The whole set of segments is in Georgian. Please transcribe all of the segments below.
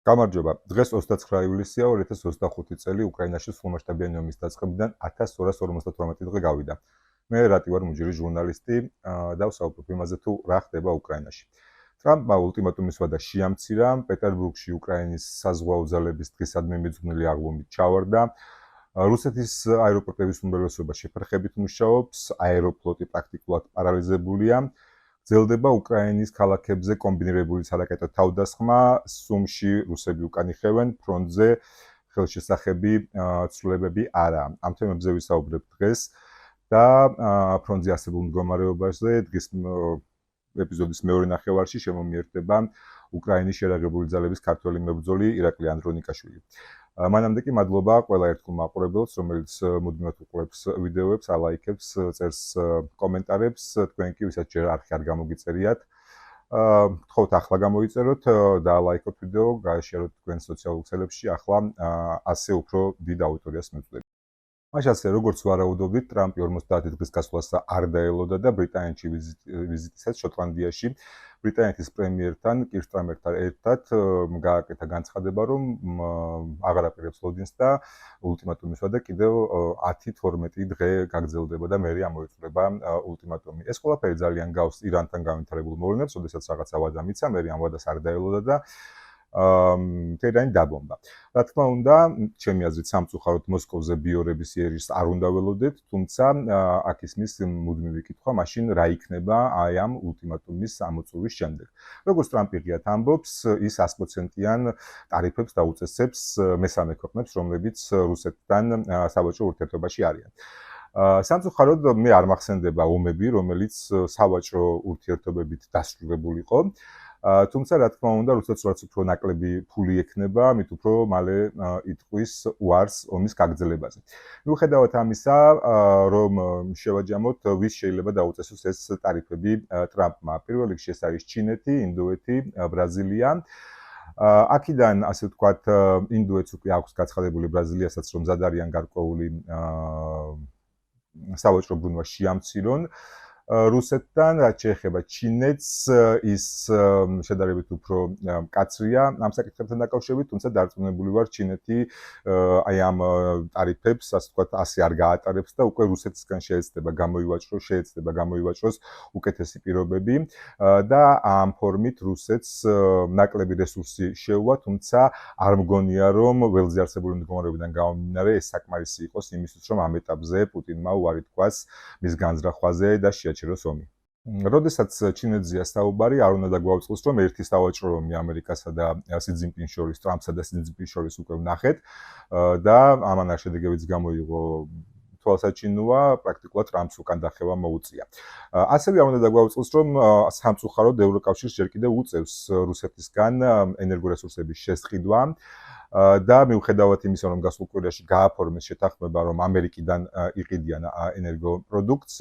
გამარჯობა. დღეს 29 ივლისია 2025 წელი უკრაინაში სრულმასშტაბიანი ომის დაწყებიდან 1258 დღე გავიდა. მე რატი ვარ მუჯური ჟურნალისტი და ვსაუბრობ იმაზე თუ რა ხდება უკრაინაში. ტრამპმა ულტიმატუმის ვადა შეამცირა, პეტერბურგში უკრაინის საზღვაო ძალების დღისადმი მიძღვნილი აღლუმით ჩავარდა. რუსეთის აეროპორტების უმრავლესობა შეფერხებით მუშაობს, აეროფლოტი პრაქტიკულად პარალიზებულია. გრძელდება უკრაინის ქალაქებზე კომბინირებული სარაკეტო თავდასხმა, სუმში რუსები უკან იხევენ, ფრონტზე ხელშესახები ცვლილებები არა. ამ თემებზე ვისაუბრებ დღეს და ფრონტზე არსებულ მდგომარეობაზე დღის ეპიზოდის მეორე ნახევარში შემომიერთდება უკრაინის შერაგებული ძალების ქართველი მებრძოლი ირაკლი ანდრონიკაშვილი. მანამდე კი მადლობა ყველა ერთგულ მაყურებელს, რომელიც მუდმივად უყურებს ვიდეოებს, ალაიქებს, წერს კომენტარებს, თქვენ კი ვისაც ჯერ არხი არ გამოგიწერიათ. გთხოვთ ახლა გამოიწეროთ და ალაიქოთ ვიდეო, გააშეროთ თქვენ სოციალურ ქსელებში, ახლა ასე უფრო დიდ აუდიტორიას მივწვდებით. მაშასე, როგორც ვარაუდობდით, ტრამპი 50 დღის გასვლას არ დაელოდა და ბრიტანეთში ვიზიტისას შოტლანდიაში ბრიტანეთის პრემიერთან, კირ სტარმერთან ერთად გააკეთა განცხადება, რომ აღარ აპირებს ლოდინს და ულტიმატუმის ვადა კიდევ 10-12 დღე გაგრძელდება და მერე ამოიწურება ულტიმატუმი. ეს ყველაფერი ძალიან გავს ირანთან განვითარებულ მოვლენებს, როდესაც რაღაცა ვადა მიცა, მერე ამ ვადას არ დაელოდა და თერანი დაბომბა. რა თქმა უნდა, ჩემი აზრით სამწუხაროდ მოსკოვზე ბიორების იერიშს არ უნდა ველოდეთ, თუმცა აქ ისმის მუდმივი კითხვა, მაშინ რა იქნება აი ამ ულტიმატუმის ამოწურვის შემდეგ. როგორც ტრამპი ღიად ამბობს, ის 100%-იან ტარიფებს დაუწესებს მესამე ქვეყნებს, რომლებიც რუსეთთან სავაჭრო ურთიერთობაში არიან. სამწუხაროდ მე არ მახსენდება ომები, რომელიც სავაჭრო ურთიერთობებით დასრულებული იყო. თუმცა რა თქმა უნდა, რუსეთს რაც უფრო ნაკლები ფული ექნება, მით უფრო მალე იტყვის უარს ომის გაგრძელებაზე. მიუხედავად ამისა, რომ შევაჯამოთ, ვის შეიძლება დაუწესოს ეს ტარიფები ტრამპმა. პირველ რიგში ეს არის ჩინეთი, ინდოეთი, ბრაზილია. აქედან, ასე ვთქვათ, ინდოეთს უკვე აქვს გაცხადებული, ბრაზილიასაც რომ მზად არიან გარკვეული სავაჭრო ბრუნვა შეამცირონ. რუსეთთან, რაც შეეხება ჩინეთს, ის შედარებით უფრო მკაცრია ამ საკითხებთან დაკავშირებით, თუმცა დარწმუნებული ვარ, ჩინეთი აი ამ ტარიფებს, ასე ვთქვათ, ასე არ გაატარებს და უკვე რუსეთისგან შეეცდება გამოივაჭროს უკეთესი პირობები და ამ ფორმით რუსეთს ნაკლები რესურსი შეუვა, თუმცა არ მგონია, რომ ველზე არსებული მდგომარეობიდან გამომდინარე ეს საკმარისი იყოს იმისთვის, რომ ამ ეტაპზე პუტინმა უარი თქვას მის განზრახვაზე და შეაჩეროს ომი. როდესაც ჩინეთზეა საუბარი, არ უნდა დაგვაუწყოს, რომ ერთი სავაჭრო ომი ამერიკასა და სი ძინპინს შორის, ტრამპსა და სი ძინპინს შორის უკვე ვნახეთ და ამან არ შედეგებიც გამოიღო თვალსაჩინოა, პრაქტიკულად ტრამპს უკან დახევა მოუწია. ასევე არ უნდა დაგვაუწყოს, რომ სამწუხაროდ ევროკავშირს ჯერ კიდევ უწევს რუსეთისგან ენერგორესურსების შესყიდვა და მიუხედავად იმისა, რომ გასულ კვირაში გააფორმეს შეთანხმება, რომ ამერიკიდან იყიდიან ენერგოპროდუქტს,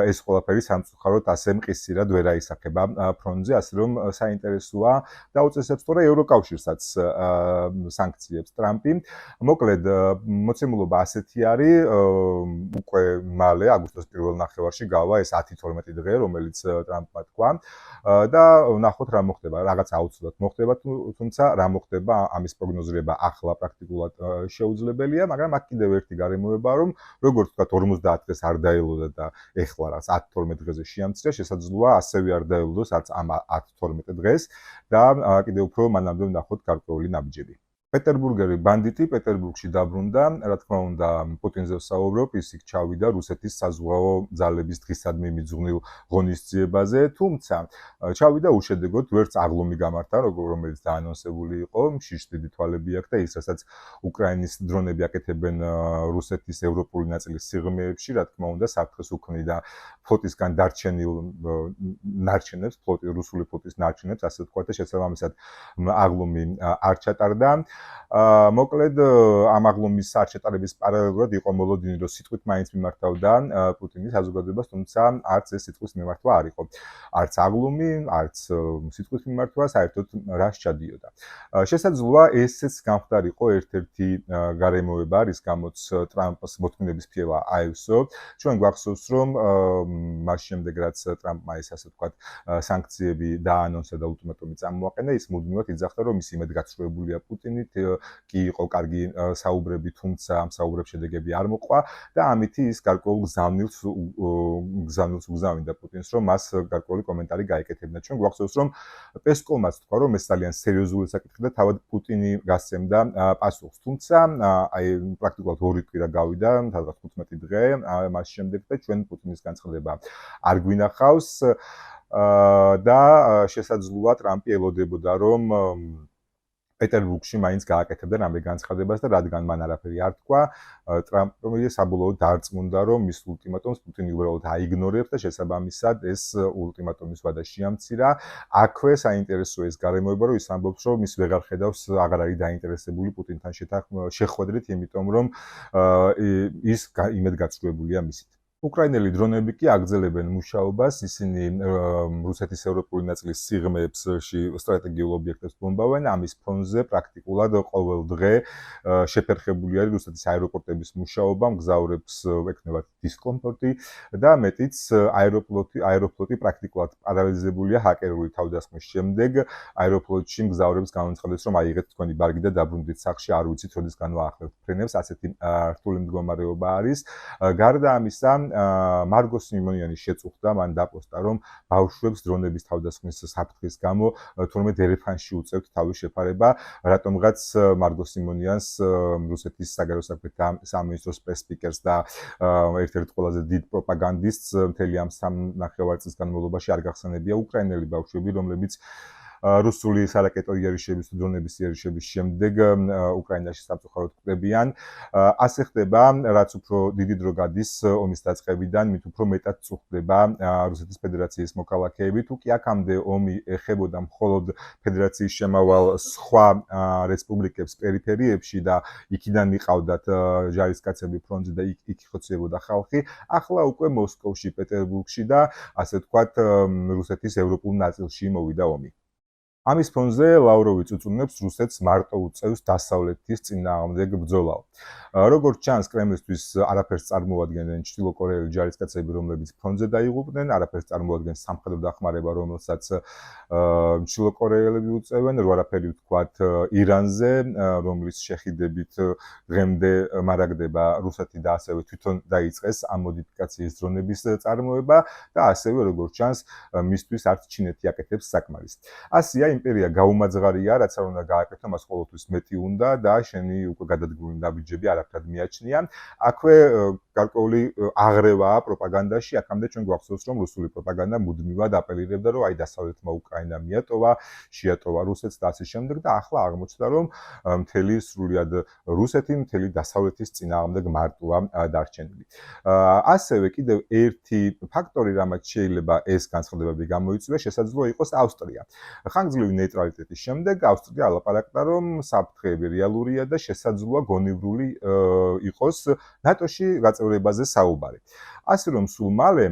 ეს ყველაფერი სამწუხაროდ ასე მყისიერად ვერ აისახება ფრონტზე, ასე რომ საინტერესოა დაუწესებს თორე ევროკავშირსაც სანქციებს ტრამპი. მოკლედ, მოცემულობა ასეთი არის, უკვე მალე აგვისტოს პირველ ნახევარში გავა ეს 10-12 დღე, რომელიც ტრამპმა თქვა და ვნახოთ რა მოხდება, რაღაც აუცილებლად მოხდება, თუმცა რა მოხდება ამის პროგნოზირება ახლა პრაქტიკულად შეუძლებელია, მაგრამ აქ კიდევ ერთი გარემოებაა, რომ როგორც ვთქვათ 50 დღეს არ დაელოდა და ეხლა რაღაც 10-12 დღეზე შეამცირა, შესაძლოა ასევე არ დაელოდოს არც ამ 10-12 დღეს და კიდევ უფრო მანამდე ვნახოთ გარკვეული ნაბიჯები. პეტერბურგერი ბანდიტი პეტერბურგში დაბრუნდა, რა თქმა უნდა, პუტინზე ვსაუბრობ, ის იქ ჩავიდა რუსეთის საზღვაო ძალების დღისადმი მიძღვნილ ღონისძიებაზე, თუმცა ჩავიდა უშედეგოდ, ვერც აღლუმი გამართა, რომელიც დაანონსებული იყო, შიშ დიდი თვალები აქვს და ის, რასაც უკრაინის დრონები აკეთებენ რუსეთის ევროპული ნაწილის სიღრმეებში, რა თქმა უნდა, საფრთხეს უქმნიდა ფლოტისგან დარჩენილ ნარჩენებს, რუსული ფლოტის ნარჩენებს, ასე ვთქვათ და შესაბამისად აღლუმი არ ჩატარდა. მოკლედ ამ აღლუმის არჩეტარების პარალელურად იყო მოლოდინი, რომ სიტყვით მაინც მიმართავდა პუტინის საზოგადოებას, თუმცა არც ეს სიტყვის მიმართვა არ იყო. არც აღლუმი, არც სიტყვის მიმართვა საერთოდ რას ჩადიოდა. შესაძლოა ესეც გამხდარიყო ერთ-ერთი გარემოება, რის გამოც ტრამპს მოთმინების ფილა აივსო. ჩვენ გვახსოვს, რომ მას შემდეგ რაც ტრამპმა ეს ასე ვთქვათ სანქციები დაანონსა და ულტიმატუმი წამოაყენა, ის მუდმივად იძახდა, რომ ის იმედგაცრუებულია პუტინით, კი იყო კარგი საუბრები, თუმცა ამ საუბრებს შედეგები არ მოყვა და ამითი ის გარკვეულ გზავნილს უგზავნიდა პუტინს, რომ მას გარკვეული კომენტარი გაეკეთებინა. ჩვენ გვახსოვს, რომ პესკოვმაც თქვა, რომ ეს ძალიან სერიოზული საკითხი და თავად პუტინი გასცემდა პასუხს. თუმცა აი პრაქტიკულად 2 კვირა გავიდა, სადღაც 15 დღე მას შემდეგ და ჩვენ პუტინის განცხადება არ გვინახავს და შესაძლოა ტრამპი ელოდებოდა, რომ პეტერბურგში მაინც გააკეთებდა რამე განცხადებას და რადგან მან არაფერი არ თქვა, ტრამპი საბოლოოდ დარწმუნდა, რომ მის ულტიმატუმს პუტინი უბრალოდ აიგნორებს და შესაბამისად ეს ულტიმატუმის ვადა შეამცირა. აქვე საინტერესოა ეს გარემოება, რომ ის ამბობს, რომ ის ვეღარ ხედავს, აღარ არის დაინტერესებული პუტინთან შეხვედრით, იმიტომ რომ ის იმედგაცრუებულია მისით. უკრაინელი დრონები კი აგრძელებენ მუშაობას, ისინი რუსეთის ევროპული ნაწილის სიღრმეებში სტრატეგიულ ობიექტებს ბომბავენ, ამის ფონზე პრაქტიკულად ყოველ დღე შეფერხებული არის რუსეთის აეროპორტების მუშაობა, მგზავრებს ექნებათ დისკომფორტი და მეტიც აეროფლოტი პრაქტიკულად პარალიზებულია ჰაკერული თავდასხმის შემდეგ. აეროფლოტში მგზავრებს განუცხადეს, რომ აიღეთ თქვენი ბარგი და დაბრუნდით სახლში, არ ვიცით როდის განვაახლებთ ფრენებს, ასეთი რთული მდგომარეობა არის. გარდა ამისა, მარგო სიმონიანი შეწუხდა, მან დაპოსტა, რომ ბავშვებს დრონების თავდასხმის საფრთხის გამო თურმე დერეფანში უწევთ თავის შეფარება, რატომღაც მარგო სიმონიანს რუსეთის საგარეო საქმეთა სამინისტროს პრეს-სპიკერს და ერთ-ერთ ყველაზე დიდ პროპაგანდისტს მთელი ამ 3 ნახევარ წლის განმავლობაში არ გახსენებია უკრაინელი ბავშვები, რომლებიც რუსული სარაკეტო იერიშების თუ დრონების იერიშების შემდეგ უკრაინაში სამწუხაროდ კვდებიან. ასე ხდება, რაც უფრო დიდი დრო გადის ომის დაწყებიდან, მით უფრო მეტად წუხდება რუსეთის ფედერაციის მოქალაქეები. თუ კი აქამდე ომი ეხებოდა მხოლოდ ფედერაციის შემავალ სხვა რესპუბლიკებს პერიფერიებში და იქიდან მიყავდათ ჯარისკაცები ფრონტზე და იქ იხოცებოდა ხალხი, ახლა უკვე მოსკოვში, პეტერბურგში და ასე ვთქვათ რუსეთის ევროპულ ნაწილში მოვიდა ომი. ამის ფონზე ლავროვიც უწუნებს რუსეთს მარტო უწევს დასავლეთის წინააღმდეგ ბრძოლაო. როგორც ჩანს, კრემლისთვის არაფერს წარმოადგენენ ჩრდილოკორეელი ჯარისკაცები, რომლებიც ფრონტზე დაიღუპნენ, არაფერს წარმოადგენს სამხედრო დახმარება, რომელსაც ჩრდილოკორეელები უწევენ, რო არაფერი ვთქვათ ირანზე, რომლის შეხედებით დღემდე მარაგდება რუსეთი და ასევე თვითონ დაიწყეს ამ მოდიფიკაციის დრონების წარმოება და ასევე როგორც ჩანს, მისთვის არც ჩინეთი აკეთებს საკმარისს. ასეა იმპერია გაუმაძღარია, რაც არ უნდა გააკეთო, მას ყოველთვის მეტი უნდა და შენი უკვე გადადგმული ნაბიჯები არაფრად მიაჩნია. აქვე გარკვეული აღრევაა პროპაგანდაში, აქამდე ჩვენ გვახსოვს, რომ რუსული პროპაგანდა მუდმივად აპელირებდა, რომ აი დასავლეთმა უკრაინა მიატოვა, შეატოვა რუსეთს და ასე შემდეგ და ახლა აღმოჩნდა, რომ მთელი სრულიად რუსეთი, მთელი დასავლეთის წინააღმდეგ მარტოა დარჩენილი. ასევე კიდევ ერთი ფაქტორი, რამაც შეიძლება ეს განცხადებები გამოიწვია, შესაძლოა იყოს ავსტრია. ხანგრძლივი ნეიტრალიტეტის შემდეგ ავსტრია ალაპარაკდა, რომ საფრთხეები რეალურია და შესაძლოა გონივრული იყოს ნატოში გაწევრებაზე საუბარი. ასე რომ სულ მალე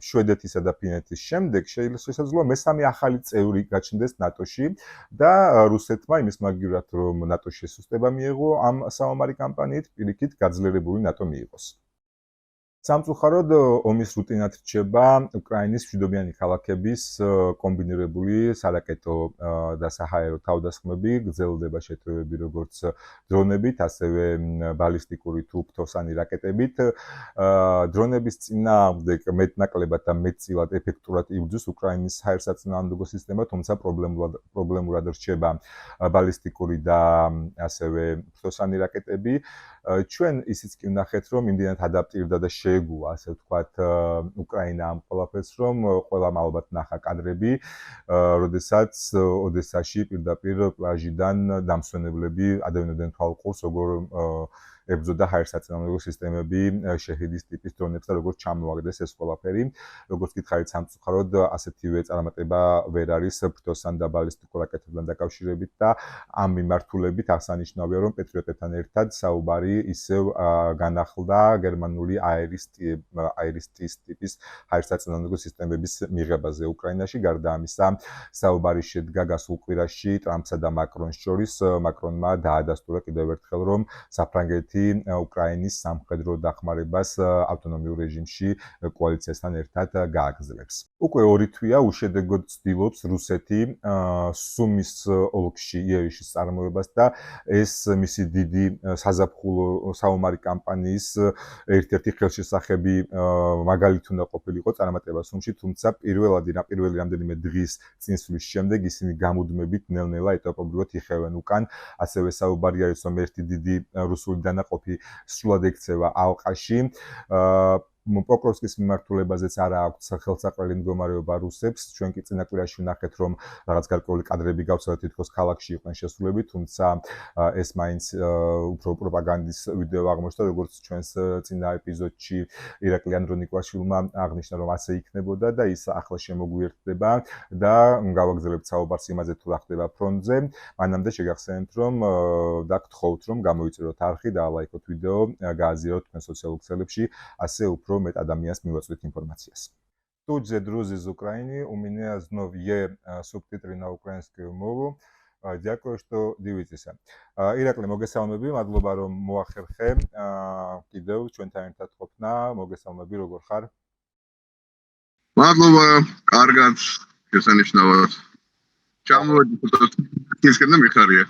შვედეთისა და ფინეთის შემდეგ შესაძლოა მესამე ახალი წევრი გაჩნდეს ნატოში და რუსეთმა იმის მაგივრად, რომ ნატოს შესუსტება მიეღო ამ საომარი კამპანიით, პირიქით გაძლიერებული ნატო მიიღოს. სამწუხაროდ ომის რუტინად რჩება უკრაინის მშვიდობიანი ქალაქების კომბინირებული სარაკეტო და საჰაერო თავდასხმები, გრძელდება შეტევები როგორც დრონებით, ასევე ბალისტიკური თუ ფთოსანი რაკეტებით. დრონების წინააღმდეგ მეტნაკლებად და მეტწილად ეფექტურად იბრძვის უკრაინის საერთო სისტემა, თუმცა პრობლემურად რჩება ბალისტიკური და ასევე ფთოსანი რაკეტები. ჩვენ ისიც კი ვნახეთ, რომ იმდენად ადაპტირდა და შეეგუა, ასე ვთქვათ, უკრაინა ამ ყველაფერს, რომ ყველამ ალბათ ნახა კადრები, როდესაც ოდესაში პირდაპირ პლაჟიდან დამსვენებლები ადევნებდნენ თვალყურს, როგორ ებრძოდა ჰაერსაწინააღმდეგო სისტემები, შეჰიდის ტიპის დრონებს და როგორც ჩამოაგდეს ეს ყველაფერი. როგორც გითხარით, სამწუხაროდ ასეთივე წარმატება ვერ არის ფრთოსან და ბალისტიკურ რაკეტებთან დაკავშირებით და ამ მიმართულებით აღსანიშნავია, რომ პეტრიოტებთან ერთად საუბარი ისევ განახლდა გერმანული აერისტის ტიპის ჰაერსაწინააღმდეგო სისტემების მიღებაზე უკრაინაში. გარდა ამისა, საუბარი შედგა გასულ კვირაში ტრამპსა და მაკრონს შორის. მაკრონმა დაადასტურა კიდევ ერთხელ, რომ საფრანგეთი უკრაინის სამხედრო დახმარებას ავტონომიურ რეჟიმში კოალიციასთან ერთად გააგრძელებს. უკვე 2 თვეა უშედეგოდ ცდილობს რუსეთი სუმის ოლქში იერიშის წარმოებას და ეს მისი დიდი საზაფხულო საომარი კამპანიის ერთ-ერთი ხელშესახები მაგალითი უნდა ყოფილიყო წარმატება სუმში, თუმცა პირველი რამდენიმე დღის წინსვლის შემდეგ ისინი გამუდმებით ნელ-ნელა ეტაპობრივად იხევენ უკან. ასევე საუბარი არის, რომ ერთი დიდი რუსული დანაყოფი სრულად ექცევა ალყაში. პოკროვსკის მიმართულებაზეც არა აქვს ხელსაყრელი მდგომარეობა რუსებს. ჩვენ კი წინა კვირაში ვნახეთ, რომ რაღაც გარკვეული კადრები გავცადეთ, თითქოს ქალაქში იყვნენ შესულები, თუმცა ეს მაინც უფრო პროპაგანდის ვიდეო აღმოჩნდა, როგორც ჩვენს წინა ეპიზოდში ირაკლი ანდრონიკვაშვილმა აღნიშნა, რომ ასე იქნებოდა და ის ახლა შემოგვიერთდება და გავაგზავნებთ საუბარს იმაზე, თუ რა ხდება ფრონტზე. მანამდე შეგახსენებთ, რომ და გთხოვთ, რომ გამოიწეროთ არხი და ლაიქოთ ვიდეო, გააზიაროთ თქვენ соციალურ ქსელებში, ასე უფრო მეტ ადამიანს მივაწვით ინფორმაციას. Тут же, друзі з України, у мене знов є субтитри на українську мову. Дякую, що дивитеся. ირაკლი, მოგესალმები, მადლობა რომ მოახერხე. კიდევ ჩვენთან ერთად ყოფნა, მოგესალმები, როგორ ხარ? მადლობა, კარგად, შესანიშნავად. ჩამოვედი ისკენ და მიხარია.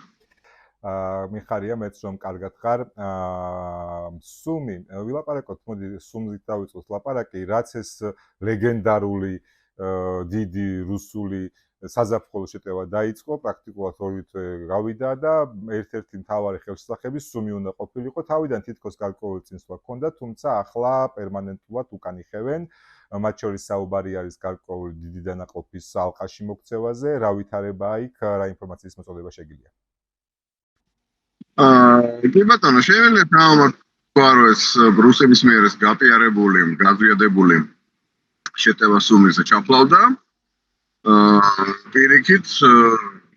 მიხარია, მეც რომ კარგად ხარ. სუმი, ვილაპარაკოთ, მოდი სუმზით დავიწყოთ ლაპარაკი, რაც ეს ლეგენდარული დიდი რუსული საზაფხულო შეტევა დაიწყო, პრაქტიკულად 2 თვე გავიდა და ერთ-ერთი მთავარი ხელშესახები სუმი უნდა ყოფილიყო. თავიდან თითქოს გარკვეული წინსვლა ჰქონდა, თუმცა ახლა პერმანენტულად უკან იხევენ. მათ შორის საუბარი არის გარკვეული დიდი დანაყოფის ალყაში მოქცევაზე. რა ვითარებაა იქ, რა ინფორმაციის მოწოდება შეგიძლია? კი ბატონო, შეიძლება თქვა, რომ ეს რუსების მიერ ეს გაპიარებული, გაზრიადებული შეტევა სუმიზე ჩაფლავდა. პირიქით,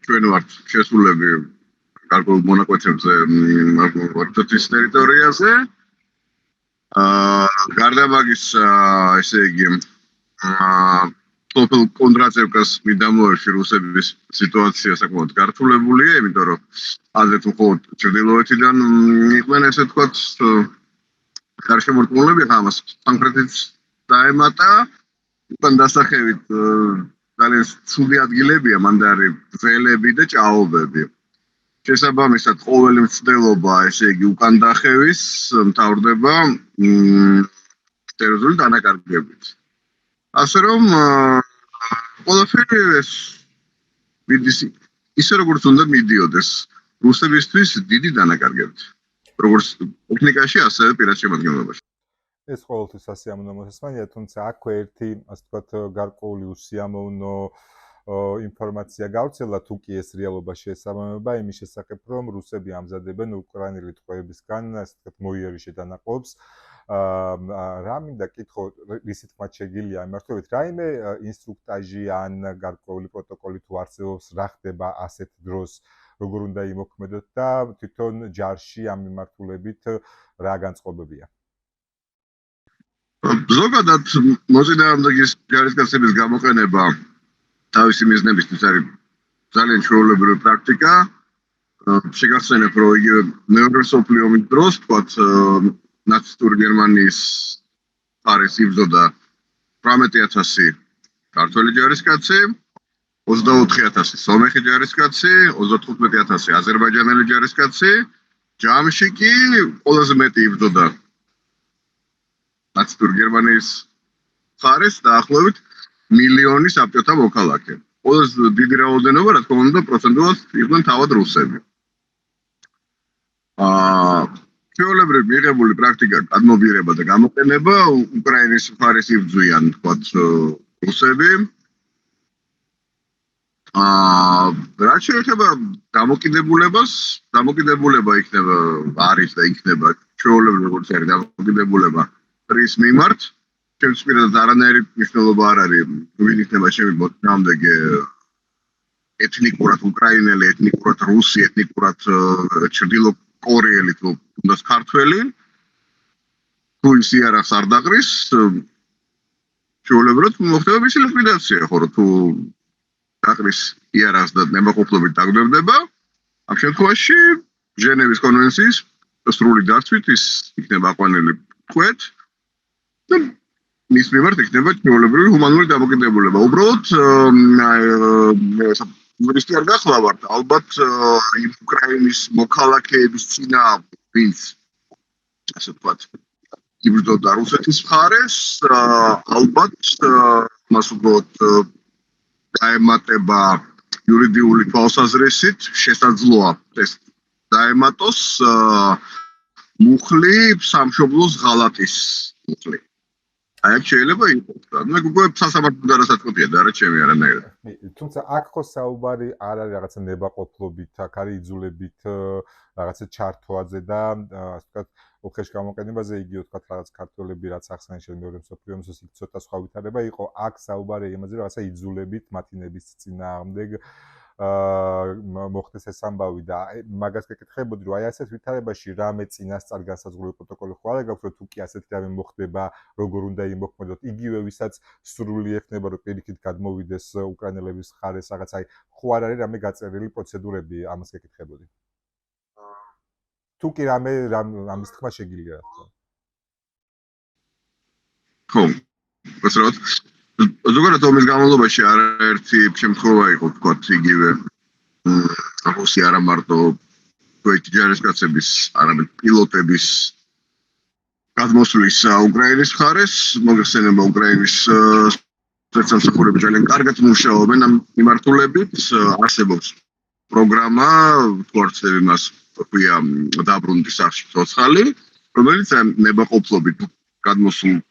ჩვენ ვართ შესულები გარკვეულ მონაკვეთებზე რუსეთის ტერიტორიაზე. გარდა მაგის, ესე იგი, სოფელ კონდრატევკას მიდამოებში რუსების სიტუაცია საკმაოდ გართულებულია, იმიტომ რომ აზრით მხოლოდ ჩრდილოეთიდან იყვნენ, ესე ვთქვათ, გარშემორტყმულები, ამას სამხრეთით დაემატა. უკან დასახევით ძალიან ცუდი ადგილებია, მანდ არის ველები და ჭაობები. შესაბამისად, ყოველი მცდელობა, ესე იგი, უკან დახევის მთავრდება ტერიტორიული დანაკარგებით. ასე რომ ყველაფერი ეს მიდის ისე როგორც უნდა მიდიოდეს რუსებისთვის დიდი დანაკარგებით. როგორც ტექნიკაში, ასევე პირად შემადგენლობაში. ეს ყოველთვის სასიამოვნო მოსასმენია, თუმცა აქვე ერთი, ასე ვთქვათ, გარკვეული უსიამოვნო ინფორმაცია გავრცელა, თუ კი ეს რეალობა შეესაბამება იმის შესახებ, რომ რუსები ამზადებენ უკრაინელი ტყვეებისგან, ასე ვთქვათ, მოიერიშე დანაყოფს. რა მინდა კითხო, რისი თქმა შეგიძლია იმართებით, რაიმე ინსტრუქტაჟი ან გარკვეული პროტოკოლი თუ არსებობს, რა ხდება ასეთ დროს, როგორ უნდა იმოქმედოთ და თვითონ ჯარში ამ მიმართულებით რა განწყობებია? ზოგადად მოწინააღმდეგის ჯარისკაცების გამოყენება თავისი მიზნებისთვის არის ძალიან ჩვეულებრივი პრაქტიკა. შეგახსენებ, რომ იგივე მეორე მსოფლიო ომის დროს, თქვათ, ნაცისტური გერმანიის მხარეს იბრძოდა 18,000 ქართველი ჯარისკაცი, 24,000 სომეხი ჯარისკაცი, 35,000 აზერბაიჯანელი ჯარისკაცი, ჯამში კი ყველაზე მეტი იბრძოდა ნაცისტური გერმანიის მხარეს დაახლოებით 1 მილიონი საბჭოთა მოქალაქე. ყველაზე დიდი რაოდენობა, რა თქმა უნდა, პროცენტულად იყვნენ თავად რუსები. ჩვეულებრივ მიღებული პრაქტიკა, გადმობირება და გამოყენება უკრაინის მხარეს იბრძვიან, თქვათ, რუსები. რაც შეეხება დამოკიდებულებას, დამოკიდებულება იქნება არის და იქნება ჩვეულებრივ როგორც არის დამოკიდებულება ტრის მიმართ, ჩემს პირადად არანაირი მნიშვნელობა არ არის, ვინ იქნება ჩემი მოწინააღმდეგე ეთნიკურად უკრაინელი, ეთნიკურად რუსი, ეთნიკურად ჩრდილო კორეელი თუ თუნდაც ქართველი. თუ ის იარაღს არ დაყრის, ჩვეულებრივ მოხდება მისი ლიკვიდაცია, ხო რომ თუ დაყრის იარაღს და ნებაყოფლობით დაგდებდება, ამ შემთხვევაში ჟენევის კონვენციის სრული დაცვით ის იქნება აყვანილი თქვეთ და მის მიმართ იქნება ჩვეულებრივი ჰუმანური დამოკიდებულება. უბრალოდ იურისტი არ გახლავართ, ალბათ იმ უკრაინის მოქალაქეების წინააღმდეგ, ვინც ასე ვთქვათ, იბრძოდა რუსეთის მხარეს, ალბათ მას უბრალოდ დაემატება იურიდიული თვალსაზრისით, შესაძლოა ეს დაემატოს მუხლი სამშობლოს ღალატის მუხლი. აი აქ შეიძლება იყოს. ნუ უკვე სასამართლო გადასაწყვეტია და არა ჩემი არანაირად. თუმცა აქ ხო საუბარი არ არის რაღაცა ნებაყოფლობით, აქ არის იძულებით რაღაცა ჩართვაზე და ასე ვთქვათ, უხეშ გამოყენებაზე იგივე ვთქვათ რაღაც ქართველები რაც ახსენე შენ მეორე მსოფლიო ომის იქ ცოტა სხვა ვითარება იყო, აქ საუბარი იმაზე რაღაცა იძულებით მათინების წინააღმდეგ მოხდეს ეს ამბავი და მაგას გეკითხებოდი რომ აი ასეთ ვითარებაში რამე წინასწარ განსაზღვრული პროტოკოლი ხო არა გაქვს რომ თუ კი ასეთი რამე მოხდება როგორ უნდა იმოქმედოთ იგივე ვისაც სრული ექნება რომ პირიქით გადმოვიდეს უკრაინელების მხარეს რაღაც აი ხო არ არის რამე გაწერილი პროცედურები ამას გეკითხებოდი თუ კი რამე ამის თქმა შეგიძლია რა თქმა ხო უბრალოდ ზოგადად ომის განმავლობაში არაერთი შემთხვევა იყო თქვათ იგივე რუსი არა მარტო ჯარისკაცების არამედ პილოტების გადმოსვლის უკრაინის მხარეს მოგხსენება უკრაინის სპეცსამსახურები ძალიან კარგად მუშაობენ ამ მიმართულებით არსებობს პროგრამა თორც იმას ქვია დაბრუნდი სახში ცოცხალი რომელიც ნებაყოფლობით გადმოსულ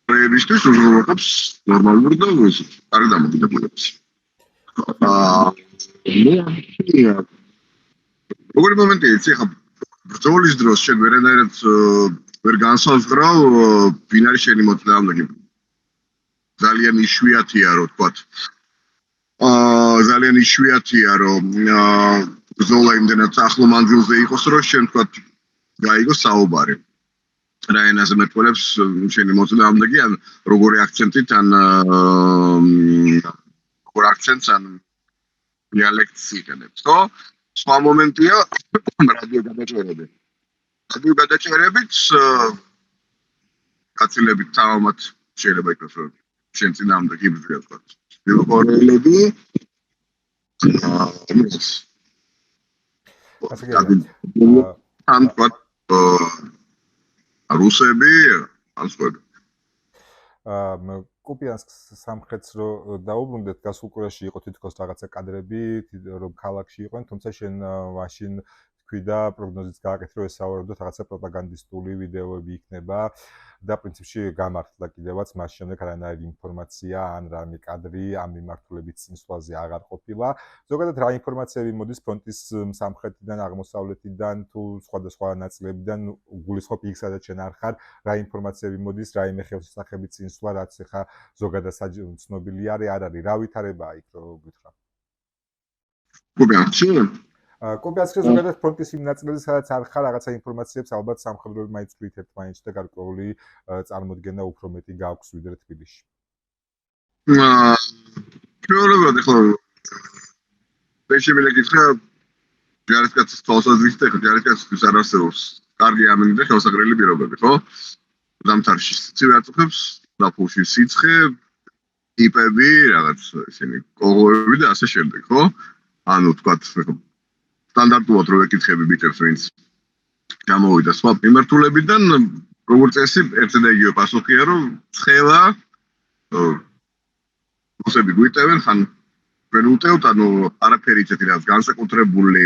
პროექტის უზრუნველყოფს ნორმალურ და კარგ დამოკიდებულებას. როგორი მომენტია იცი ხა ბრძოლის დროს შენ ვერანაირად ვერ განსაზღვრავ ვინ არის შენი მოწინააღმდეგე. ძალიან იშვიათია რომ თქვათ ძალიან იშვიათია რომ ბრძოლა იმდენად ახლო მანძილზე იყოს რომ შენ თქვათ გაიგოს საუბარი. რა ენაზე მეტყველებს შენი მოწინააღმდეგე ან როგორი აქცენტით ან როგორ აქცენტს ან დიალექტს იყენებს, ხო? სხვა მომენტია რადიო გადაჭერები. რადიო გადაჭერებით კაცილებით თავმად შეიძლება იყოს რომ შენ წინააღმდეგ იბრძვიან თქვა. ბიოლოგიელები ან თქვა რუსები ან სხვები. კუპიანსკს სამხრეთს რო დაუბრუნდეთ გასულ კვირაში იყო თითქოს რაღაცა კადრები რომ ქალაქში იყვნენ, თუმცა შენ მაშინ თქვი და პროგნოზიც გააკეთე რომ ეს სავარაუდოდ რაღაცა პროპაგანდისტული ვიდეოები იქნება და პრინციპში გამართლა კიდევაც მას შემდეგ არანაირი ინფორმაცია ან რამე კადრი ამ მიმართულებით წინსვლაზე აღარ ყოფილა. ზოგადად რა ინფორმაციები მოდის ფრონტის სამხრეთიდან, აღმოსავლეთიდან თუ სხვადასხვა ნაწილებიდან გულისხმობ იქ სადაც შენ არ ხარ, რა ინფორმაციები მოდის, რა იმ ხელშესახებით წინსვლა, რაც ეხა ზოგადად ცნობილი არის, არ არის, რა ვითარებაა იქ რო გითხრა. კუპიანსკის ზოგადად ფრონტის იმ ნაწილებზე სადაც არ ხარ, რაღაცა ინფორმაციებს ალბათ სამხედროები მაინც ვთქვით ერთმანეთს და გარკვეული წარმოდგენა უფრო მეტი გააქვს ვიდრე თბილისში. ჩვეულებრივად ახლა შეიძლება გითხრა ჯარისკაცის თვალსაზრისით ახლა ჯარისკაცის არ არსებობს კარგი ამინდი და ხელსაყრელი პირობები, ხო? ზამთარში სიცივე აწუხებს, ნაფულში სიცხე, ტიპები, რაღაც ისინი კოღოები და ასე შემდეგ, ხო? ანუ თქვათ სტანდარტულად რო ეკითხები ბიჭებს ვინც გამოვიდა სხვა მიმართულებიდან როგორც წესი ერთი და იგივე პასუხია რომ ცხელა რუსები გვიტევენ ხან ვერ უტევთ ანუ არაფერი ისეთი რაც განსაკუთრებული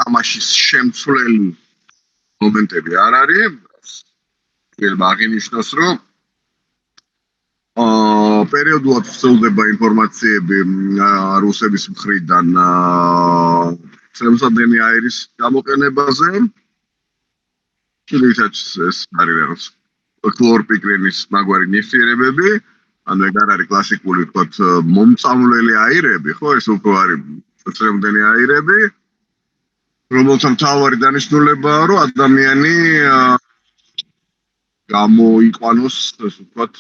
თამაშის შემცვლელი მომენტები არ არის შეიძლება აღინიშნოს რომ პერიოდულად ვრცელდება ინფორმაციები რუსების მხრიდან ცემსადენი აირის გამოყენებაზე. შეიძლება ეს არის რაღაც ქლორპიკრინის მაგვარი ნივთიერებები, ანუ ეგ არ არის კლასიკური თქოთ მომწამვლელი აირები, ხო, ეს უკვე არის ცემსადენი აირები, რომელთა მთავარი დანიშნულებაა, რომ ადამიანი გამოიყვანოს, ასე ვთქვათ,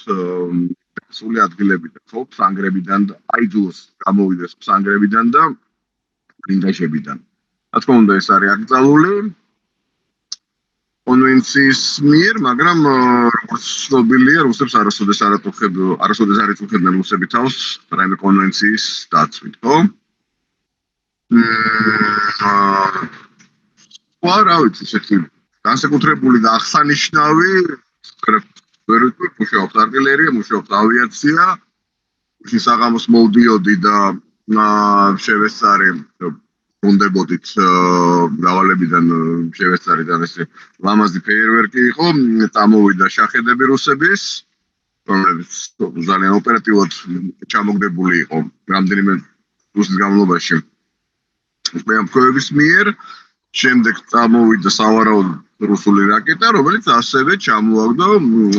სული ადგილებიდან, ხო, ფრანგრებიდან და აიძულოს გამოვიდეს ფრანგრებიდან და ბრინჯაშებიდან. რა თქმა უნდა, ეს არის აკრძალული კონვენციის მიერ, მაგრამ როგორც ცნობილია, რუსებს არასოდეს არ აწუხებდნენ რუსები თავს რაიმე კონვენციის დაცვით, ხო? რა ვიცი, ესეთი განსაკუთრებული და აღსანიშნავი ვერ ვიტყვი, მუშაობს артиლერია, მუშაობს ავიაცია, საღამოს მოვდიოდი და შევესწარი უნდებოდით დავალებიდან შევესწარიდან ეს ლამაზი ფეიერვერკი იყო, წამოვიდა შახედები რუსების, რომლებიც ძალიან ოპერატიულად ჩამოგდებული იყო რამდენიმე რუსის განმავლობაში მეამბქოების მიერ. შემდეგ წამოვიდა სავარაუდო რუსული რაკეტა, რომელიც ასევე ჩამოაგდო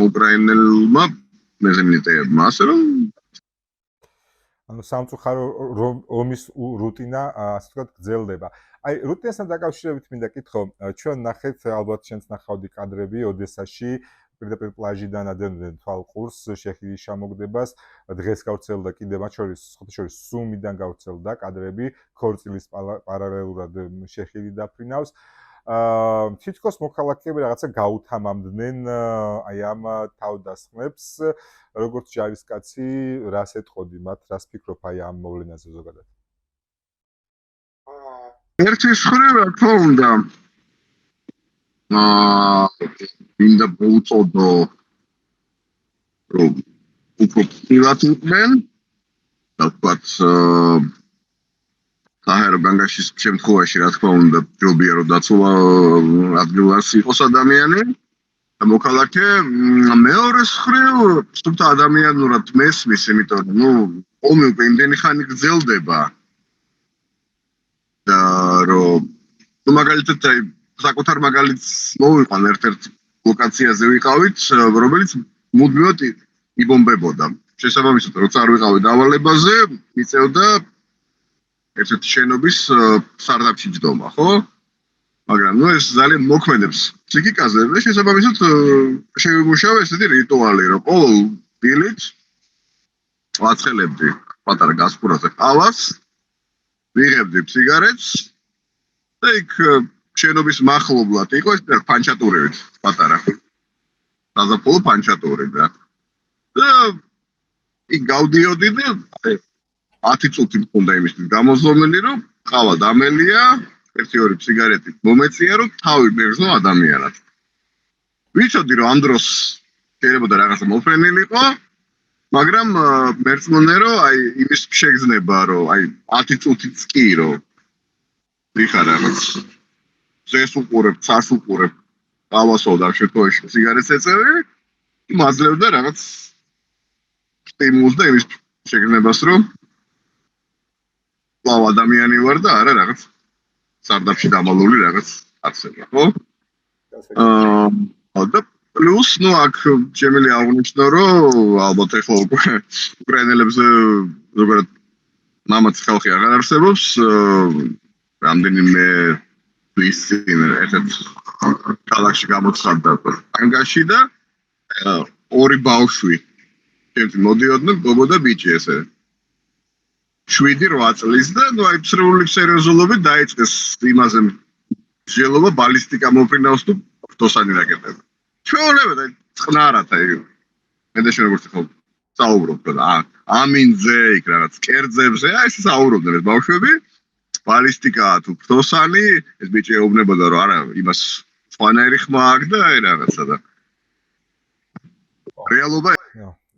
უკრაინელმა მეზენიტეებმა, ასე რომ ანუ სამწუხარო ომის რუტინა, ასე ვთქვათ, გრძელდება. აი, რუტინასთან დაკავშირებით მინდა კითხო, ჩვენ ნახეთ, ალბათ შენც ნახავდი კადრები ოდესაში, პირდაპირ პლაჟიდან ადევნებდნენ თვალყურს, შეხვედრის ჩამოგდებას, დღეს გავრცელდა კიდე მათ შორის სუმიდან გავრცელდა კადრები, ქორწილის პარალელურად შეხვედრი დაფრინავს. თითქოს მოქალაქეები რაღაცა გაუთამამდნენ აი ამ თავდასხმებს, როგორც ჯარისკაცი, რას ეტყოდი მათ, რას ფიქრობ აი ამ მოვლენაზე ზოგადად? ერთი მხრივ, რა თქმა უნდა, მინდა მოუწოდო, რომ უფრო ფრივატ იყვნენ, და ვთქვათ, საჰაერო განგაშის შემთხვევაში, რა თქმა უნდა, ჯობია რომ დაცულ ადგილას იყოს ადამიანი და მოქალაქე. მეორე მხრივ, თუმცა ადამიანურად მესმის, იმიტომ რომ ომი უკვე იმდენი ხანი გრძელდება და რომ მაგალითად აი საკუთარ მაგალითს მოვიყვან ერთ-ერთ ლოკაციაზე ვიყავით, რომელიც მუდმივად იბომბებოდა. შესაბამისად, როცა არ ვიყავი დავალებაზე, მიწევდა ერთ-ერთი შენობის სარდაფში ჯდომა, ხო? მაგრამ ეს ძალიან მოქმედებს ფსიქიკაზე და შესაბამისად შევიმუშავე ესეთი რიტუალი, რომ ყოველ დილით ვაცხელებდი პატარა გაზაფხულზე ყავას, ვიღებდი სიგარეტს და იქ შენობის მახლობლად იყო ეს პანჩატურებით პატარა. გაზაფხულ პანჩატური და იქ გავდიოდი და 10 წუთი მქონდა იმისთვის გამოზომელი, რომ ყავა დამელია, 1-2 სიგარეტი მომეწია, რომ თავი მეგზნო ადამიანად. ვიცოდი, რომ ამ დროს შეიძლება რაღაცა მოფრენილიყო, მაგრამ მერწმუნე, რომ აი იმის შეგრძნება, რომ აი 10 წუთიც კი, რომ ვიხარ რაღაც ზეს უყურებ, ცას უყურებ, ყავასო და შემთხვევაში სიგარეტს ეწევი, მაძლევდა რაღაც სტიმულს და იმის შეგრძნებას, რომ ყავა ადამიანი ვარ და არა რაღაც სარდაფში დამალული რაღაც არსება, ხო? და პლუს, აქ შემიძლია აღვნიშნო, რომ ალბათ ეხლა უკრაინელებს ზოგადად მამაც ხალხი აღარ არსებობს, რამდენიმე თვის წინ ერთ-ერთ ქალაქში გამოცხადდა ანგაში და 2 ბავშვი ჩემს მოდიოდნენ, გოგო და ბიჭი ესე. 7-8 წლის და აი სრული სერიოზულობით დაიწყეს იმაზე მსჯელობა ბალისტიკა მოფრინავს თუ ფტოსანი რაკეტები. ჩვეულებრივ აი წყნარად აი მე და შენ როგორც ხო საუბრობთ და ამინზე იქ რაღაც კერძებზე აი ეს საუბრობდნენ ეს ბავშვები ბალისტიკა თუ ფტოსანი ეს ბიჭი ეუბნებოდა რომ არა იმას სხვანაირი ხმა აქვს და აი რაღაცა და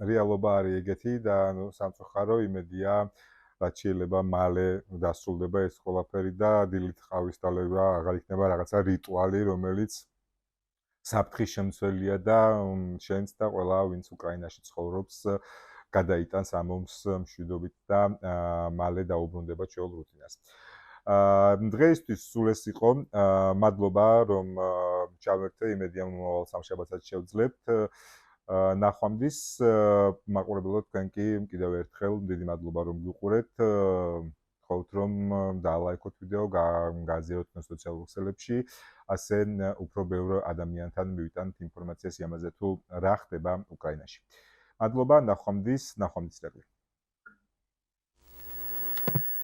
რეალობა არის ეგეთი და სამწუხარო იმედია რაც შეიძლება მალე დასრულდება ეს ყველაფერი და დილით ყავის დალევა აღარ იქნება რაღაცა რიტუალი, რომელიც საფრთხის შემცველია და შენც და ყველა ვინც უკრაინაში ცხოვრობს გადაიტანს ამ ომს მშვიდობით და მალე დაუბრუნდება ჩვეულ რუტინას. დღეისთვის სულ ეს იყო. მადლობა რომ ჩავერთე, იმედია მომავალ სამშაბათსაც შევძლებთ. ნახვამდის მაყურებელო თქვენ კი კიდევ ერთხელ დიდი მადლობა რომ გიყურეთ. ხავთ რომ დაალაიქოთ ვიდეო, გააზიაროთ სოციალურ ქსელებში, ასე უფრო ბევრ ადამიანთან მივიტანთ ინფორმაციას იმაზე თუ რა ხდება უკრაინაში. მადლობა, ნახვამდის, ნახვამდის.